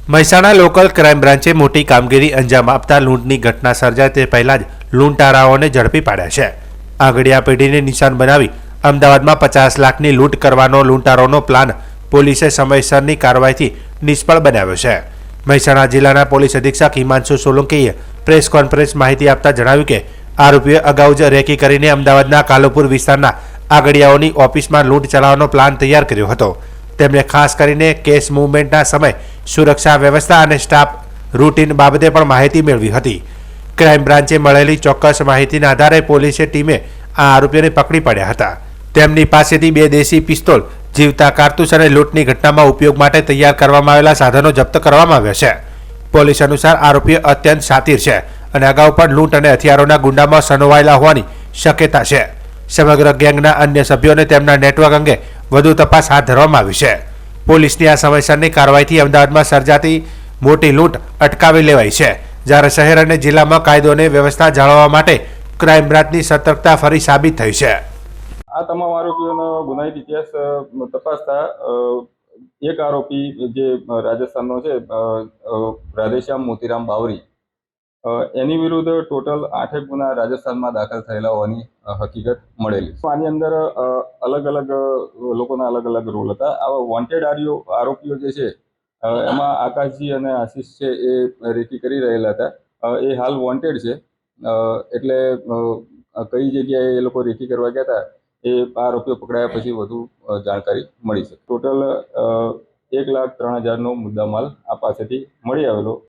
Mehsana local crime બ્રાન્ચે મોટી કામગીરી અંજામ આપતા લૂંટની ઘટના સર્જાય તે પહેલા જ લૂંટારાઓને ઝડપી પાડ્યા છે। આંગડિયા પેઢીને નિશાન બનાવી અમદાવાદમાં 50 લાખની લૂંટ કરવાનો લૂંટારોનો પ્લાન પોલીસે સમયસરની કાર્યવાહીથી નિષ્ફળ બનાવ્યો છે। મહેસાણા જિલ્લાના પોલીસ અધિક્ષક હિમાંશુ સોલંકીએ પ્રેસ કોન્ફરન્સ માહિતી આપતા જણાવ્યું કે આરોપીએ અગાઉ જ રેકી કરીને અમદાવાદના કાલુપુર વિસ્તારના આંગડિયાઓની ઓફિસમાં લૂંટ ચલાવવાનો પ્લાન તૈયાર કર્યો હતો। તેમણે ખાસ કરીને કેસ મૂવમેન્ટના સમય સુરક્ષા વ્યવસ્થા અને સ્ટાફ રૂટીન બાબતે પણ માહિતી મેળવી હતી। ક્રાઇમ બ્રાન્ચે મળેલી ચોક્કસ માહિતીના આધારે પોલીસે ટીમે આ આરોપીઓને પકડી પડ્યા હતા। તેમની પાસેથી 2 દેશી પિસ્તોલ, જીવતા કારતૂસ અને લૂંટની ઘટનામાં ઉપયોગ માટે તૈયાર કરવામાં આવેલા સાધનો જપ્ત કરવામાં આવ્યા છે। પોલીસ અનુસાર આરોપીઓ અત્યંત શાતિર છે અને અગાઉ પણ લૂંટ અને હથિયારોના ગુંડામાં સનોવાયેલા હોવાની શક્યતા છે। સમગ્ર ગેંગના અન્ય સભ્યોને તેમના નેટવર્ક અંગે વધુ તપાસ હાથ ધરવામાં આવી છે। પોલીસની આ સમયસરની કાર્યવાહીથી અમદાવાદમાં સર્જાતી મોટી લૂંટ અટકાવી લેવાઈ છે, જ્યારે શહેર અને જિલ્લામાં કાયદો અને વ્યવસ્થા જાળવવા માટે ક્રાઇમ બ્રાન્ચની સતર્કતા ફરી સાબિત થઈ છે। આ તમામ આરોપીઓનો ગુનાહિત ઇતિહાસ તપાસતા એક આરોપી જે રાજસ્થાનનો છે, રાધેશ્યામ મોતીરામ બાવરી, એની વિરુદ્ધ ટોટલ 8 ગુના રાજસ્થાનમાં દાખલ થયેલા હોવાની હકીકત મળેલી। આની અંદર અલગ અલગ લોકોના અલગ અલગ રોલ હતા। આવા વોન્ટેડ આરોપીઓ જે છે એમાં આકાશજી અને આશીષ છે એ રેકી કરી રહેલા હતા। એ હાલ વોન્ટેડ છે, એટલે કઈ જગ્યાએ એ લોકો રેકી કરવા ગયા હતા એ આરોપીઓ પકડાયા પછી વધુ જાણકારી મળી છે। ટોટલ 1,03,000નો મુદ્દામાલ આ પાસેથી મળી આવેલો।